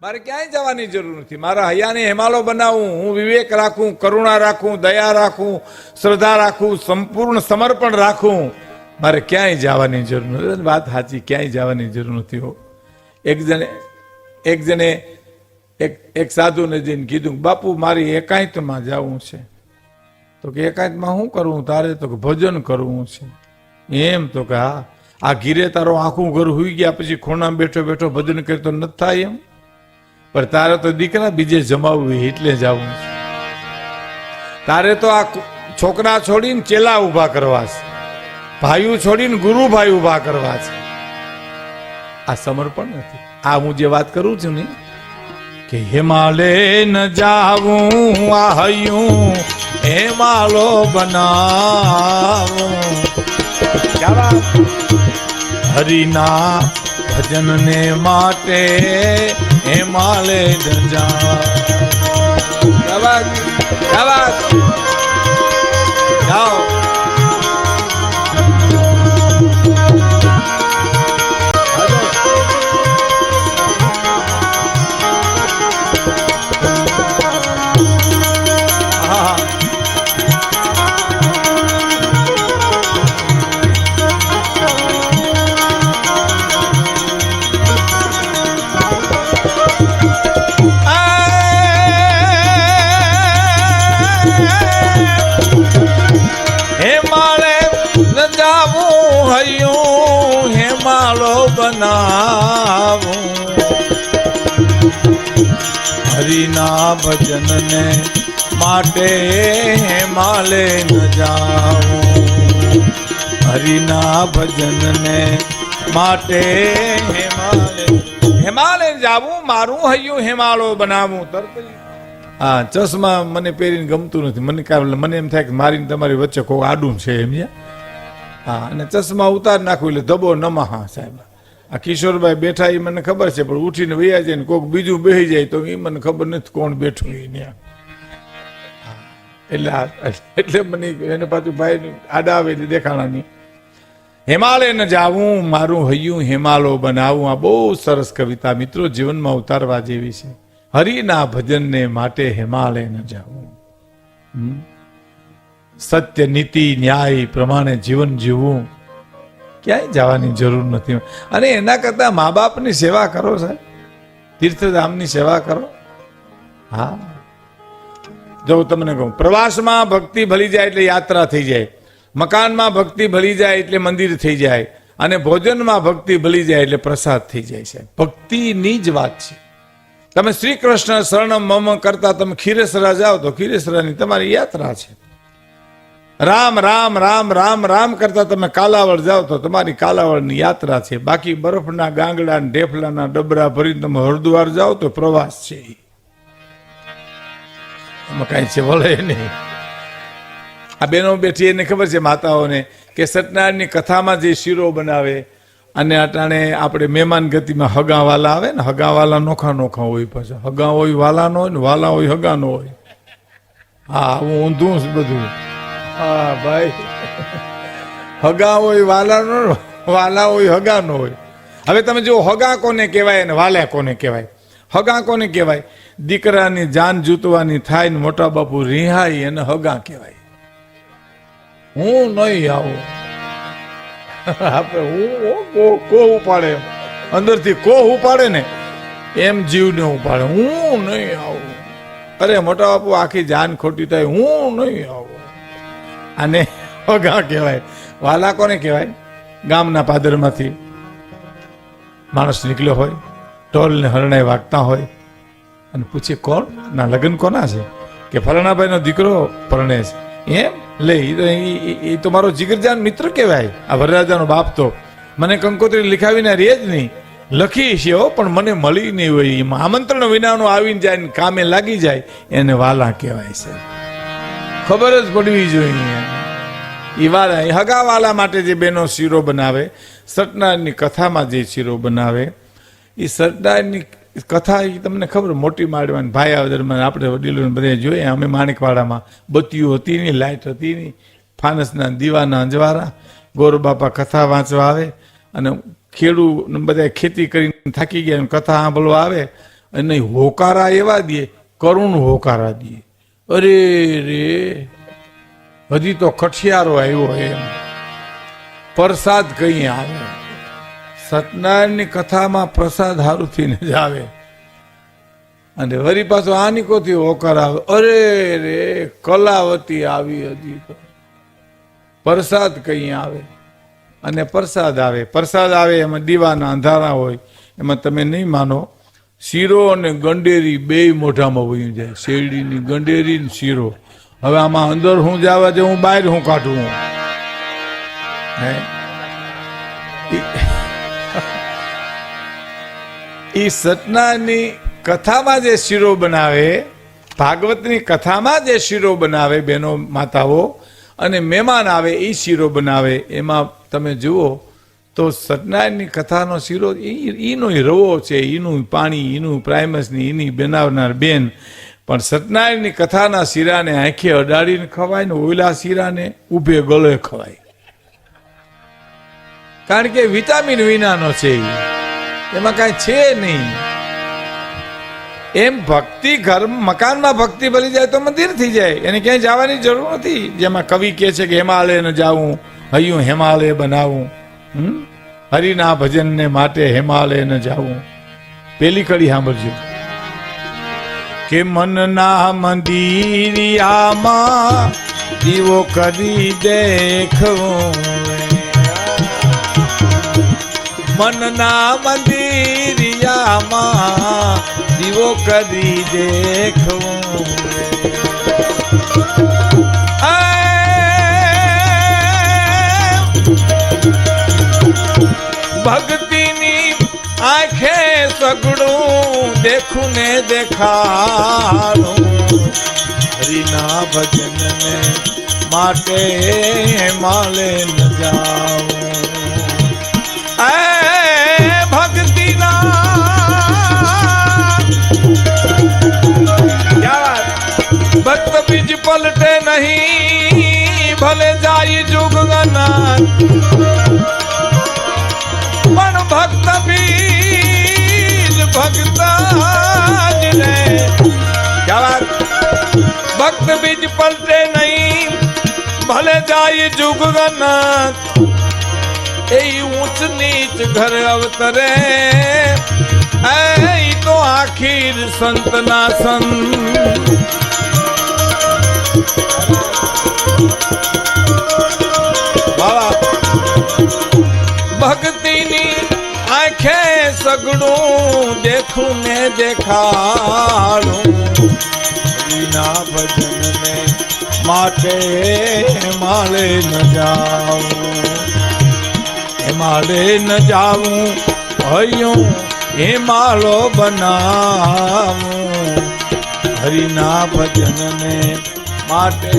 મારે ક્યાંય જવાની જરૂર નથી. મારા હૈયાને હિમાલય બનાવું, હું વિવેક રાખું, કરુણા રાખું, દયા રાખું, શ્રદ્ધા રાખું, સંપૂર્ણ સમર્પણ રાખું, મારે ક્યાંય જવાની જરૂર નથી. વાત સાચી, ક્યાંય જવાની જરૂર નથી. હો એક જણે એક સાધુને જઈને કીધું, બાપુ મારી એકાંતમાં જવું છે. તો કે એકાંતમાં શું કરવું તારે? તો કે ભજન કરવું છે. એમ? તો કે હા. આ ઘીરે તારો આખું ઘર હુઈ ગયા પછી ખૂણામાં બેઠો બેઠો ભજન કરે તો નથી થાય એમ? પણ તારે તો દીકરા બીજે જમાવવું એટલે જવું છે. તારે તો આ છોકરા છોડીને ચેલા ઉભા કરવા છે, ભાઈઓ છોડીને ગુરુભાઈ ઉભા કરવા છે. આ સમર્પણ નથી. આ હું જે વાત કરું છું ને કે હિમાલય ન જાવું, આ હૈયું હિમાલો બનાવું, હરિના ભજન ને માટે હિમાલય ન જાવું. જાઓ. હિમાલો બનાવું, હરિના ભજન ને માટે હિમાલય ન જાવું, હરિના ભજન ને માટે હિમાલય જાવું, મારું હૈયું હિમાલો બનાવું. તરત હા, ચશ્મા મને પહેરીને ગમતું નથી. મને એમ થાય કે મારીને તમારી વચ્ચે કોઈ આડું છે એમ. હા, અને ચશ્મા ઉતાર નાખું એટલે ધબો નમા. સાહેબ આ કિશોરભાઈ બેઠા એ મને ખબર છે, પણ ઉઠીને વૈયા જાય ને કોઈક બીજું બેસી જાય તો એ મને ખબર નથી કોણ બેઠું એટલે મને એને પાછું ભાઈ આડા આવે એટલે દેખાણા નહીં. હિમાલય ન જાવું, મારું હૈયું હિમાલો બનાવું. આ બહુ સરસ કવિતા મિત્રો જીવનમાં ઉતારવા જેવી છે. હરિના ભજનને માટે હિમાલય ન જાવું. સત્ય નીતિ ન્યાય પ્રમાણે જીવન જીવવું, ક્યાંય જવાની જરૂર નથી. અને એના કરતા મા બાપની સેવા કરો સાહેબ, તીર્થધામની સેવા કરો. હા, જો તમને કહું, પ્રવાસમાં ભક્તિ ભળી જાય એટલે યાત્રા થઈ જાય, મકાનમાં ભક્તિ ભળી જાય એટલે મંદિર થઈ જાય, અને ભોજનમાં ભક્તિ ભળી જાય એટલે પ્રસાદ થઈ જાય છે. ભક્તિની જ વાત છે. તમે શ્રી કૃષ્ણ શરણમ મમ કરતા તમે ખીરેસરા જાઓ તો ખીરેસરાની તમારી યાત્રા છે. રામ રામ રામ રામ રામ કરતા તમે કાલાવડ જાઓ તો તમારી કાલાવડની યાત્રા છે. બાકી બરફના ગાંગડા ઢેફલાના ડબરા ભરીને તમે હરદ્વાર જાઓ તો પ્રવાસ છે. એમાં કાંઈ છે વળે નહીં. આ બહેનો બેઠી એને ખબર છે માતાઓને કે સત્યનારાયણની કથામાં જે શીરો બનાવે, અને અટાણે આપણે મહેમાન ગતિમાં હગાવાલા આવે ને, હગાવાલા નોખા નોખા હોય, પાછા હગા હોય વાલા નો હોય ને વાલા હોય હગા નો હોય. હા, હું ઊંધું બધું. હા ભાઈ, હગા હોય વાલા નો, વાલા હોય હગા નો હોય. હવે તમે જો હગા કોને કહેવાય અને વાલા કોને કહેવાય? હગા કોને કહેવાય? દીકરાની જાન જૂતવાની થાય ને મોટા બાપુ રિહાઈ એને હગા કહેવાય. હું નહીં આવું આપણે હું કોહ ઉપાડે, અંદરથી કોહ ઉપાડે ને એમ જીવને ઉપાડે. હું નહીં આવું. અરે મોટા બાપુ આખી જાન ખોટી થાય, હું નહીં આવું. આને હગા કહેવાય. વાલા કોને કહેવાય? ગામના પાદરમાંથી માણસ નીકળ્યો હોય, ઢોલ ને હરણાઈ વાગતા હોય, અને પૂછે કોણ ના લગ્ન કોના છે? કે ફલાણાભાઈ નો દીકરો પરણે છે. એમ લે, એ તો મારો જીગરજાન મિત્ર કહેવાય. આ વરરાજાનો બાપ તો મને કંકોત્રી લીખાવીને રે જ નહીં, લખી છે પણ મને મળી નહીં હોય. એમાં આમંત્રણ વિનાનો આવીને જાય ને કામે લાગી જાય એને વાલા કહેવાય છે. ખબર જ પડવી જોઈએ. એ વાલા, એ હગાવાલા માટે જે બેનો શીરો બનાવે, સત્યનારાયણની કથામાં જે શીરો બનાવે, એ સત્યનારાયણની કથા એ તમને ખબર મોટી માંડવાની ભાઈ આવદરમાં આપણે વડીલોને બધા જોઈએ. અમે માણેકવાડામાં બત્તીઓ હતી નહીં, લાઇટ હતી નહીં, ફાનસના દીવાના અંજવારા. ગોરબાપા કથા વાંચવા આવે, અને ખેડૂત બધા ખેતી કરીને થાકી ગયા કથા સાંભળવા આવે, અને હોકારા એવા દે, કરુણ હોકારા દે. અરે રે, હજી તો ખઠિયારો આવ્યો એમ. પ્રસાદ કઈ આવે? સત્યનારાયણની કથામાં પ્રસાદ હારુથી ને જ આવે. અને વરી પાછો આનીકોથી હોકાર આવે. અરે રે, કલાવતી આવી હજી તો. પ્રસાદ કઈ આવે? અને પ્રસાદ આવે એમાં દીવાના અંધારા હોય. એમાં તમે નહીં માનો, શીરો અને ગંડેરી બે મોઢામાં વહી જાય. શેરડીની ગંડેરી ને શીરો. હવે આમાં અંદર હું જવા દે, હું બહાર હું કાઢું? હે, એ સત્યનારાયણની કથામાં જે શીરો બનાવે, ભાગવતની કથામાં જે શીરો બનાવે બહેનો માતાઓ, અને મહેમાન આવે એ શીરો બનાવે. એમાં તમે જુઓ તો સત્યનારાયણની કથાનો શીરો એનો રવો છે, એનું પાણી, એનું પ્રાઇમસની એની બનાવનાર બેન. પણ સત્યનારાયણની કથાના શીરાને આંખે અડાડીને ખવાય ને ઓલા શીરાને ઊભે ગળે ખવાય. કારણ કે વિટામિન વિનાનો છે, એમાં કાંઈ છે નહીં. એમ ભક્તિ ઘર મકાનમાં ભક્તિ ભરી જાય તો મંદિર થઈ જાય, એને ક્યાંય જવાની જરૂર નથી. જેમાં કવિ કહે છે કે હિમાલય ન જાવું, હૈયું હિમાલય બનાવું. હરિના ભજનને માટે હિમાલય ન જાવું. પેલી કડી સાંભળજો કે મનના મંદિરિયામાં દીવો કરી દેખવું, મનના મંદિરિયામાં દીવો કરી દેખવું. ભક્તિની આંખે સગડું દેખું ને દેખાડું, હરિના ભજનને માટે માલે ન જાઉં. ભક્તિના ભક્ત બીજ પલટે નહીં, ભલે જાય જુગના, પણ ભક્ત બીજ ભક્ત જ રે. ભક્ત બીજ પલટે નહીં, ભલે જાય જુગના, એ ઊંચ નીચ ઘર અવતરે, એ તો આખીર સંતના સંત. ભક્તિની આંખે સગડું દેખું ને દેખાડું, હરિના ભજનને માટે માલે ન જાઉં. હિમાલય ન જાવું, હૈયું હિમાલો બનાવું, હરિના ભજનને માટે